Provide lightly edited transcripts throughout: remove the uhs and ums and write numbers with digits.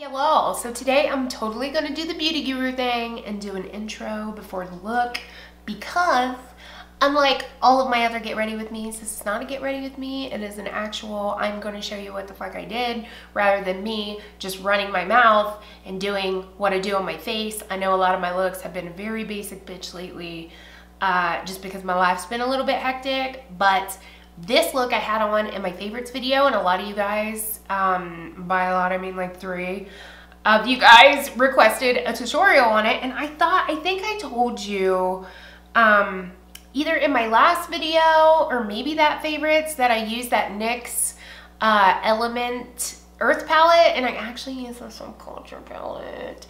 Hello, so today I'm totally gonna do the beauty guru thing and do an intro before the look because unlike all of my other get ready with me's, this is not a get ready with me. It is an actual, I'm gonna show you what the fuck I did rather than me just running my mouth and doing what I do on my face. I know a lot of my looks have been a very basic bitch lately just because my life's been a little bit hectic, but this look I had on in my favorites video, and a lot of you guys, by a lot I mean like 3 of you guys requested a tutorial on it, and I think I told you either in my last video or maybe that favorites that I used that NYX Element Earth palette, and I actually used the Subculture palette.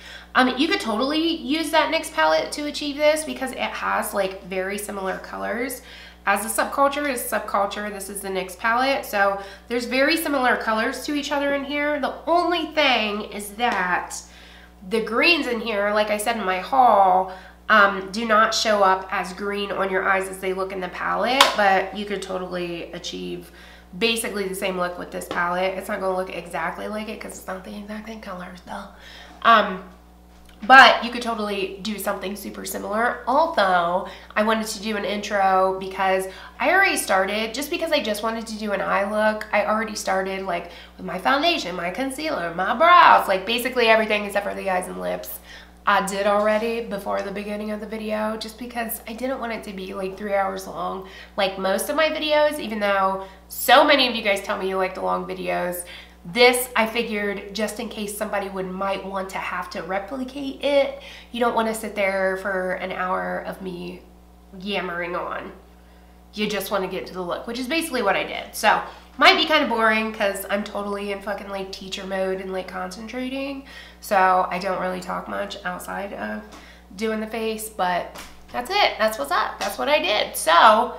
You could totally use that NYX palette to achieve this because it has like very similar colors. As the Subculture is Subculture, this is the NYX palette. So there's very similar colors to each other in here. The only thing is that the greens in here, like I said in my haul, do not show up as green on your eyes as they look in the palette, but you could totally achieve basically the same look with this palette. It's not gonna look exactly like it because it's not the exact same colors though. But you could totally do something super similar. Although I wanted to do an intro because I already started, just because I just wanted to do an eye look, I already started like with my foundation, my concealer, my brows, like basically everything except for the eyes and lips. I did already before the beginning of the video just because I didn't want it to be like 3 hours long like most of my videos, even though so many of you guys tell me you like the long videos. This, I figured, just in case somebody might want to have to replicate it, you don't want to sit there for an hour of me yammering on. You just want to get to the look, which is basically what I did. So, might be kind of boring because I'm totally in fucking like teacher mode and like concentrating. So, I don't really talk much outside of doing the face, but that's it. That's what's up. That's what I did. So,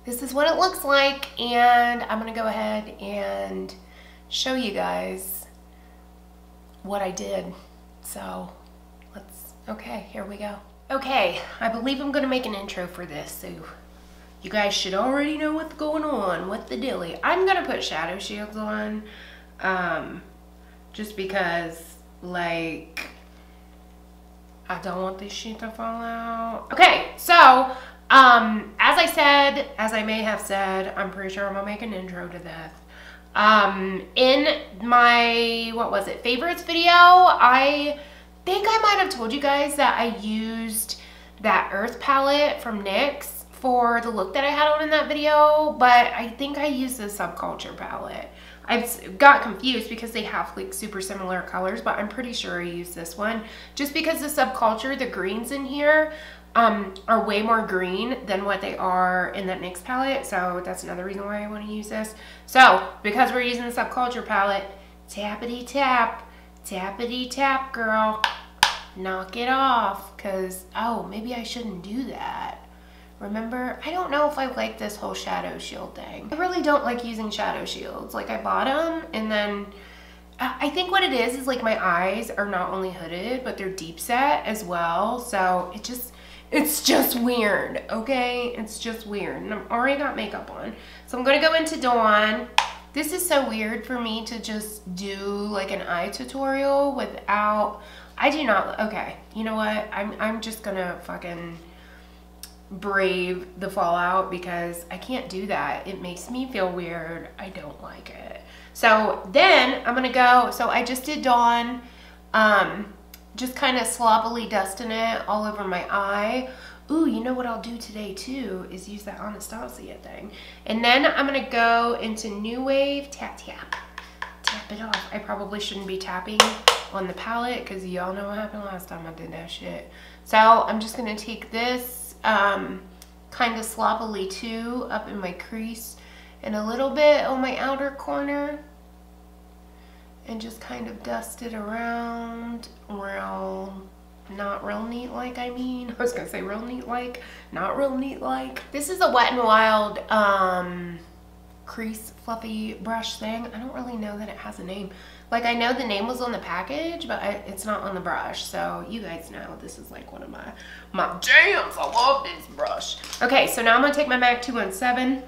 this is what it looks like, and I'm going to go ahead and show you guys what I did. So okay, here we go. Okay, I believe I'm gonna make an intro for this, so you guys should already know what's going on with the dilly. I'm gonna put shadow shields on, just because, like, I don't want this shit to fall out. Okay, so, as I may have said, I'm pretty sure I'm gonna make an intro to this. In my, what was it, favorites video, I think I might have told you guys that I used that Earth palette from NYX for the look that I had on in that video, but I think I used the Subculture palette. I got confused because they have like super similar colors, but I'm pretty sure I used this one just because the Subculture, the greens in here, are way more green than what they are in that NYX palette, so that's another reason why I want to use this. So, because we're using the Subculture palette, tappity tap, girl, knock it off, because, oh, maybe I shouldn't do that. Remember, I don't know if I like this whole shadow shield thing. I really don't like using shadow shields. Like, I bought them, and then I think what it is like my eyes are not only hooded, but they're deep set as well, so it's just weird, okay? It's just weird, and I've already got makeup on. So I'm gonna go into Dawn. This is so weird for me to just do like an eye tutorial without, okay, you know what? I'm just gonna fucking brave the fallout because I can't do that. It makes me feel weird. I don't like it. So then I'm gonna go, so I just did Dawn, just kind of sloppily dusting it all over my eye. Ooh, you know what I'll do today too is use that Anastasia thing. And then I'm gonna go into New Wave, tap it off. I probably shouldn't be tapping on the palette because y'all know what happened last time I did that shit. So I'm just gonna take this kind of sloppily too up in my crease and a little bit on my outer corner, and just kind of dust it around, not real neat like, I mean. I was gonna say real neat like, not real neat like. This is a Wet n Wild crease fluffy brush thing. I don't really know that it has a name. Like, I know the name was on the package, but it's not on the brush, so you guys know this is like one of my jams. I love this brush. Okay, so now I'm gonna take my MAC 217.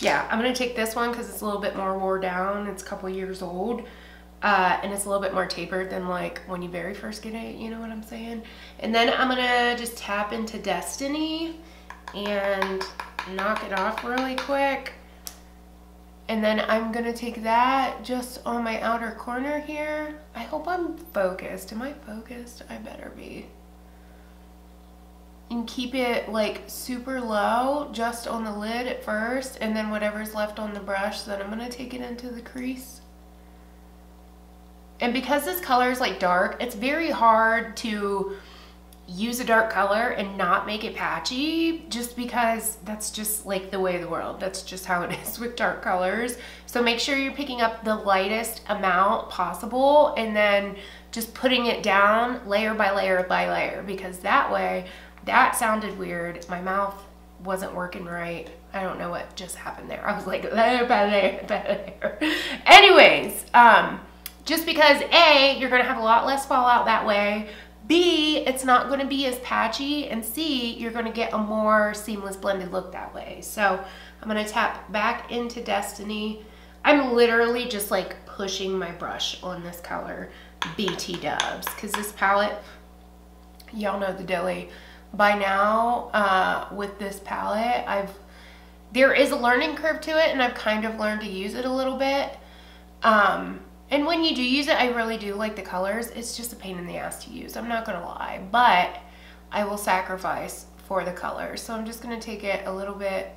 Yeah, I'm gonna take this one because it's a little bit more wore down. It's a couple years old. And it's a little bit more tapered than like when you very first get it, you know what I'm saying? And then I'm gonna just tap into Destiny and knock it off really quick. And then I'm gonna take that just on my outer corner here. I hope I'm focused. Am I focused? I better be. And keep it like super low just on the lid at first, and then whatever's left on the brush, then I'm gonna take it into the crease. And because this color is like dark, it's very hard to use a dark color and not make it patchy, just because that's just like the way of the world. That's just how it is with dark colors. So make sure you're picking up the lightest amount possible and then just putting it down layer by layer by layer, because that way, that sounded weird. My mouth wasn't working right. I don't know what just happened there. I was like layer by layer by layer. Anyways, just because A, you're gonna have a lot less fallout that way, B, it's not gonna be as patchy, and C, you're gonna get a more seamless blended look that way. So I'm gonna tap back into Destiny. I'm literally just like pushing my brush on this color, BT dubs, because this palette, y'all know the dilly. By now, with this palette, there is a learning curve to it, and I've kind of learned to use it a little bit. And when you do use it, I really do like the colors. It's just a pain in the ass to use, I'm not gonna lie, but I will sacrifice for the colors. So I'm just gonna take it a little bit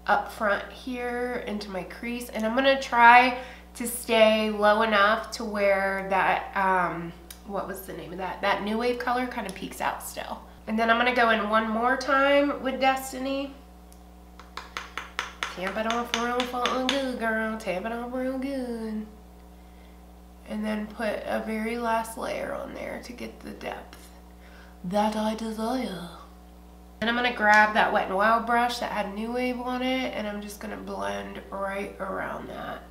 up front here into my crease, and I'm gonna try to stay low enough to where that, what was the name of that? That New Wave color kind of peeks out still. And then I'm gonna go in one more time with Destiny. Tamp it off real fucking good, girl. Tamp it off real good. And then put a very last layer on there to get the depth that I desire. And I'm gonna grab that Wet n Wild brush that had New Wave on it, and I'm just gonna blend right around that.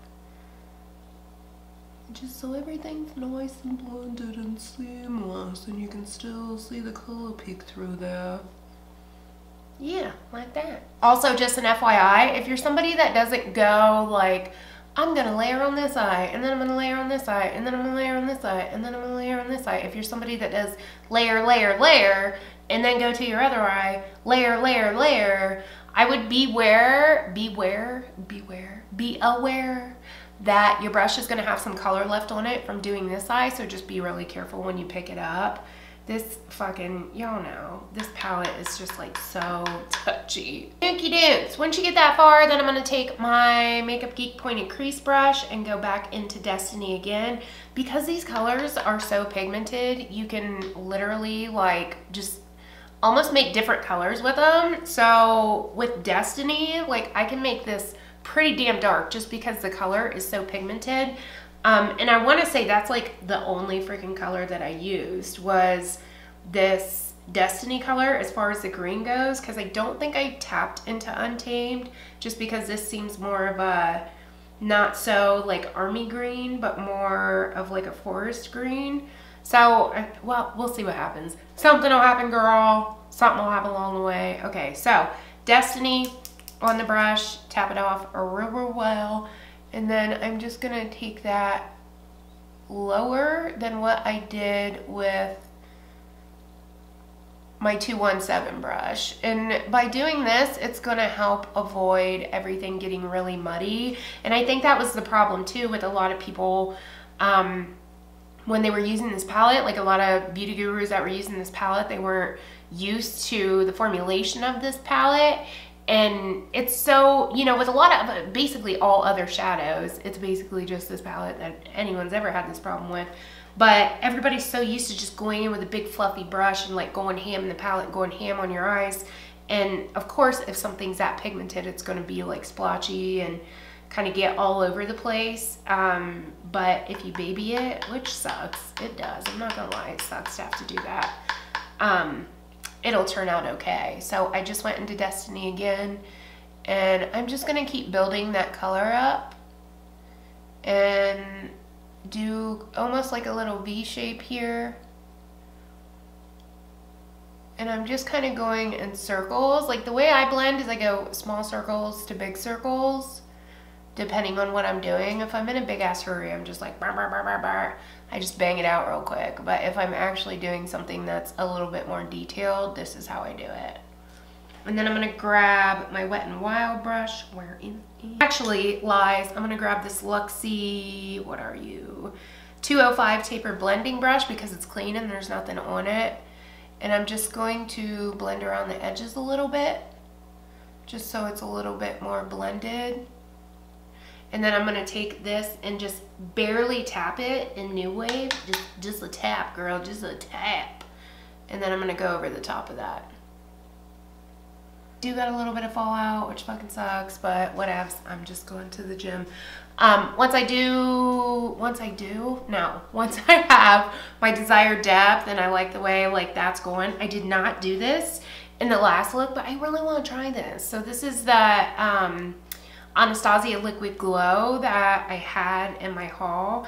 Just so everything's nice and blended and seamless, and you can still see the color peek through there. Yeah, like that. Also, just an FYI, if you're somebody that doesn't go like, I'm gonna layer on this eye, and then I'm gonna layer on this eye, and then I'm gonna layer on this eye, and then I'm gonna layer on this eye. If you're somebody that does layer, layer, layer, and then go to your other eye, layer, layer, layer, I would be aware that your brush is gonna have some color left on it from doing this eye, so just be really careful when you pick it up. This fucking, y'all know, this palette is just like so touchy. Dookie dooks. Once you get that far, then I'm gonna take my Makeup Geek pointed crease brush and go back into Destiny again. Because these colors are so pigmented, you can literally like just almost make different colors with them. So with Destiny, like I can make this pretty damn dark just because the color is so pigmented. And I want to say that's like the only freaking color that I used was this Destiny color as far as the green goes, because I don't think I tapped into Untamed, just because this seems more of a not so like army green, but more of like a forest green. So, well, we'll see what happens. Something will happen, girl. Something will happen along the way. Okay, so Destiny on the brush, tap it off real well. And then I'm just gonna take that lower than what I did with my 217 brush. And by doing this, it's gonna help avoid everything getting really muddy. And I think that was the problem too with a lot of people when they were using this palette, like a lot of beauty gurus that were using this palette, they weren't used to the formulation of this palette. And it's so, you know, with a lot of basically all other shadows, it's basically just this palette that anyone's ever had this problem with. But everybody's so used to just going in with a big fluffy brush and like going ham in the palette, going ham on your eyes. And of course, if something's that pigmented, it's going to be like splotchy and kind of get all over the place. But if you baby it, which sucks, it does. I'm not gonna lie, it sucks to have to do that. It'll turn out okay. So I just went into Destiny again, and I'm just gonna keep building that color up and do almost like a little V shape here. And I'm just kind of going in circles. Like the way I blend is I go small circles to big circles, depending on what I'm doing. If I'm in a big ass hurry, I'm just like, bar, bar, bar, bar, bar. I just bang it out real quick. But if I'm actually doing something that's a little bit more detailed, this is how I do it. And then I'm gonna grab my Wet n Wild brush. Where is it? Actually, lies, I'm gonna grab this Luxie, what are you? 205 taper blending brush because it's clean and there's nothing on it. And I'm just going to blend around the edges a little bit, just so it's a little bit more blended. And then I'm gonna take this and just barely tap it in New Wave. Just a tap, girl, just a tap. And then I'm gonna go over the top of that. Do got a little bit of fallout, which fucking sucks, but whatevs. I'm just going to the gym. Once I have my desired depth and I like the way like that's going. I did not do this in the last look, but I really want to try this. So this is the Anastasia Liquid Glow that I had in my haul,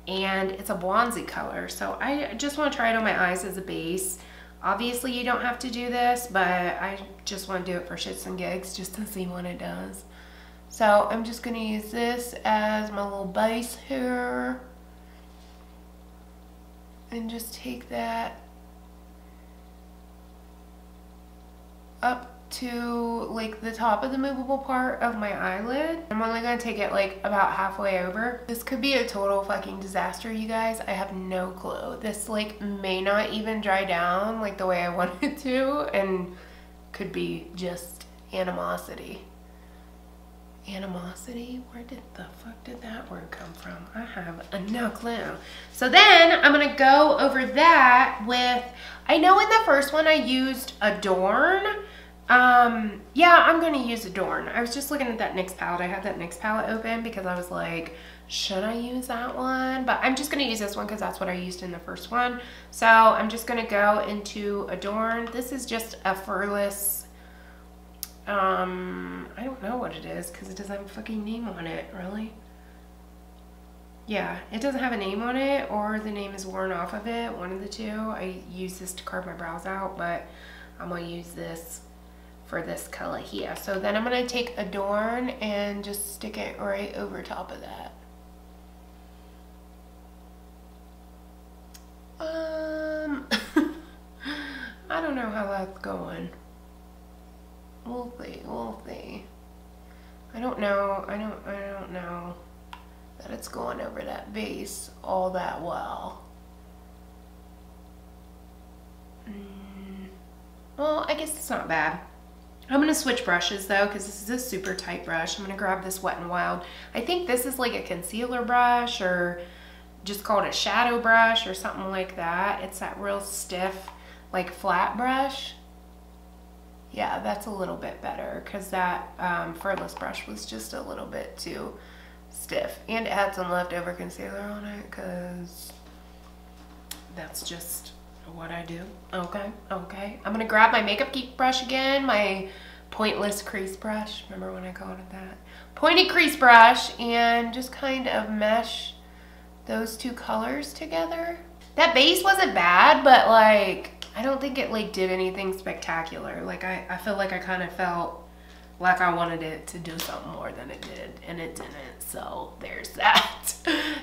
and it's a bronzy color. So I just want to try it on my eyes as a base. Obviously you don't have to do this, but I just want to do it for shits and gigs just to see what it does. So I'm just going to use this as my little base here. And just take that up to like the top of the movable part of my eyelid. I'm only going to take it like about halfway over. This could be a total fucking disaster, you guys. I have no clue. This like may not even dry down like the way I want it to, and could be just animosity. Animosity? Where the fuck did that word come from? I have no clue. So then I'm gonna go over that with, I know in the first one I used Adorn. Yeah, I'm gonna use Adorn. I was just looking at that NYX palette. I had that NYX palette open because I was like, should I use that one? But I'm just gonna use this one because that's what I used in the first one. So I'm just gonna go into Adorn. This is just a furless, I don't know what it is because it doesn't have a fucking name on it, really. Yeah, it doesn't have a name on it, or the name is worn off of it, one of the two. I use this to carve my brows out, but I'm gonna use this for this color here. So then I'm gonna take Adorn and just stick it right over top of that. I don't know how that's going. We'll see, we'll see. I don't know that it's going over that base all that well. Well, I guess it's not bad. I'm gonna switch brushes though, because this is a super tight brush. I'm gonna grab this Wet n Wild. I think this is like a concealer brush, or just called a shadow brush or something like that. It's that real stiff, like flat brush. Yeah, that's a little bit better because that furless brush was just a little bit too stiff. And it had some leftover concealer on it because that's just what I do. Okay, okay. I'm going to grab my Makeup Geek brush again, my pointless crease brush. Remember when I called it that? Pointy crease brush, and just kind of mesh those two colors together. That base wasn't bad, but like, I don't think it like did anything spectacular. Like I feel like I kind of felt like I wanted it to do something more than it did, and it didn't. So there's that.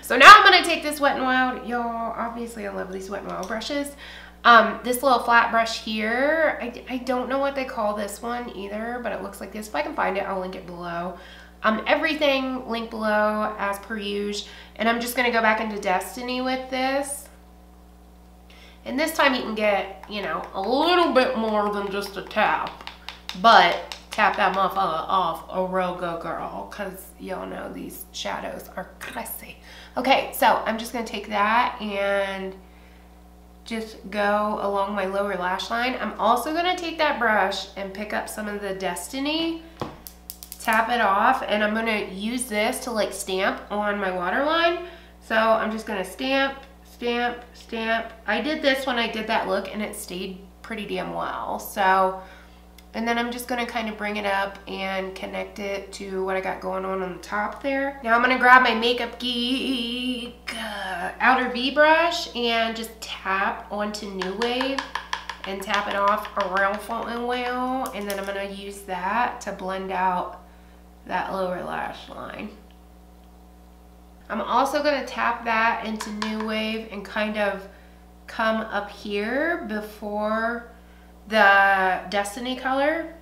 So now I'm gonna take this Wet n Wild. Y'all, obviously I love these Wet n Wild brushes. This little flat brush here, I don't know what they call this one either, but it looks like this. If I can find it, I'll link it below. Everything linked below as per usual. And I'm just gonna go back into Destiny with this. And this time you can get, you know, a little bit more than just a tap. But tap that motherfucker off a real good girl, because y'all know these shadows are crazy. Okay, so I'm just going to take that and just go along my lower lash line. I'm also going to take that brush and pick up some of the Destiny, tap it off, and I'm going to use this to like stamp on my waterline. So I'm just going to stamp, stamp, stamp. I did this when I did that look and it stayed pretty damn well. So, and then I'm just going to kind of bring it up and connect it to what I got going on the top there. Now I'm going to grab my Makeup Geek outer V brush and just tap onto New Wave and tap it off around Fulton well, and then I'm gonna use that to blend out that lower lash line. I'm also gonna tap that into New Wave and kind of come up here before the Destiny color,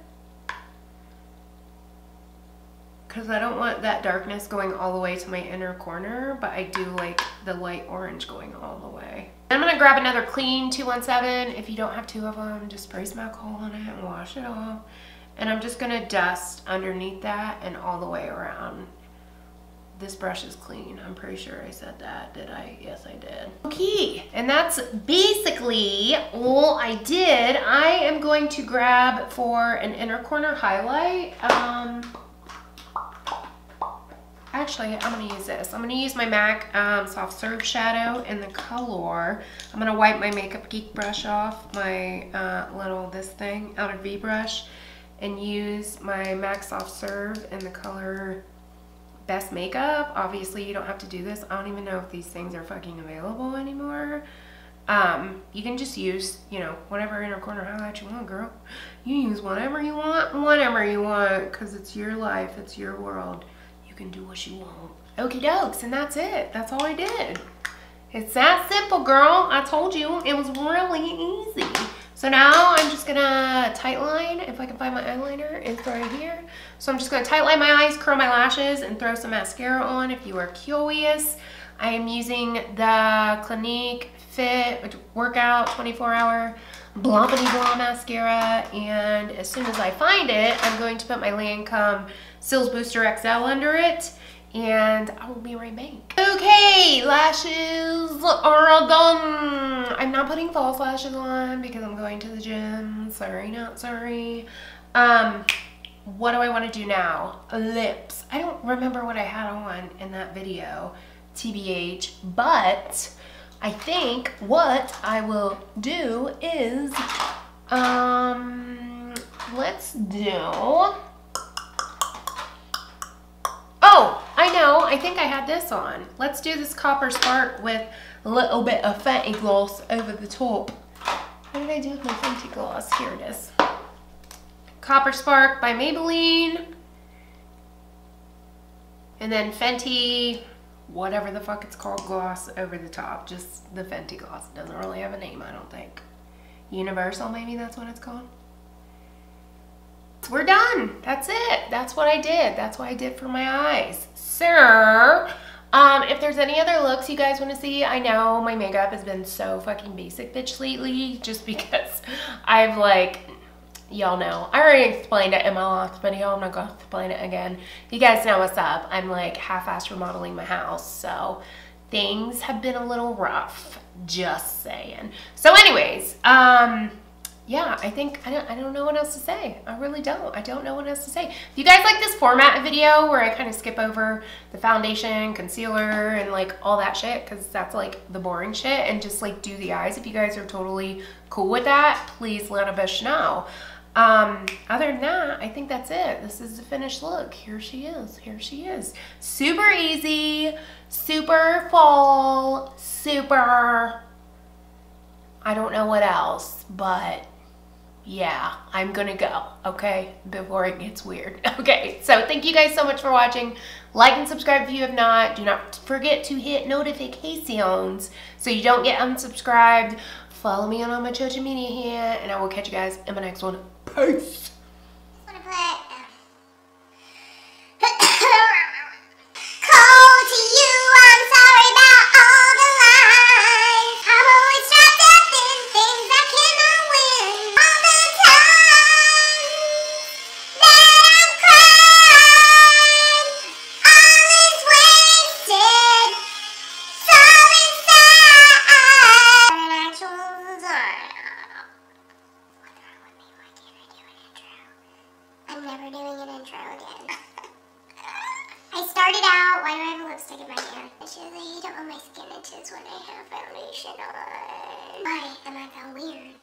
because I don't want that darkness going all the way to my inner corner, but I do like the light orange going all the way. I'm gonna grab another clean 217. If you don't have two of them, just spray some alcohol on it and wash it off. And I'm just gonna dust underneath that and all the way around. This brush is clean. I'm pretty sure I said that. Did I? Yes, I did. Okay, and that's basically all I did. I am going to grab for an inner corner highlight. Actually, I'm gonna use this. I'm gonna use my MAC Soft Serve Shadow in the color. I'm gonna wipe my Makeup Geek brush off, my this thing out of V brush, and use my MAC Soft Serve in the color Best Makeup. Obviously, you don't have to do this. I don't even know if these things are fucking available anymore. You can just use, you know, whatever inner corner highlight you want, girl. You use whatever you want, because it's your life, it's your world. You can do what you want. Okie dokes, and that's it. That's all I did. It's that simple, girl. I told you it was really easy. So now I'm just gonna tight line. If I can find my eyeliner, it's right here. So I'm just gonna tight line my eyes, curl my lashes, and throw some mascara on if you are curious. I am using the Clinique Fit Workout 24-hour Blampity Blanc mascara, and as soon as I find it, I'm going to put my Lancome Cils Booster XL under it, and I will be right back. Okay, lashes are done. I'm not putting false lashes on because I'm going to the gym. Sorry, not sorry. What do I want to do now? Lips. I don't remember what I had on in that video, TBH, but I think what I will do is, let's do, oh, I know, I think I had this on. Let's do this Copper Spark with a little bit of Fenty gloss over the top. What did I do with my Fenty gloss? Here it is. Copper Spark by Maybelline. And then Fenty, whatever the fuck it's called, gloss over the top. Just the Fenty gloss. It doesn't really have a name, I don't think. Universal, maybe that's what it's called. So we're done. That's it. That's what I did. That's what I did for my eyes. So, if there's any other looks you guys want to see, I know my makeup has been so fucking basic bitch lately, just because I've like, y'all know, I already explained it in my last video. I'm not gonna explain it again. You guys know what's up. I'm like half-assed remodeling my house, so things have been a little rough, just saying. So anyways, yeah, I think, I don't know what else to say. I really don't. I don't know what else to say. If you guys like this format video where I kind of skip over the foundation, concealer, and like all that shit, because that's like the boring shit, and just like do the eyes, if you guys are totally cool with that, please let a bitch know. Other than that, I think that's it. This is the finished look. Here she is. Here she is. Super easy, super fall, super, I don't know what else, but yeah, I'm gonna go, okay, before it gets weird. Okay, so thank you guys so much for watching. Like and subscribe if you have not. Do not forget to hit notifications so you don't get unsubscribed. Follow me on all my social media here, and I will catch you guys in my next one. Peace. Never doing an intro again. I started out, why do I have lipstick in my hair? She's like, you don't want my skin itches when I have foundation on. Why am I that weird?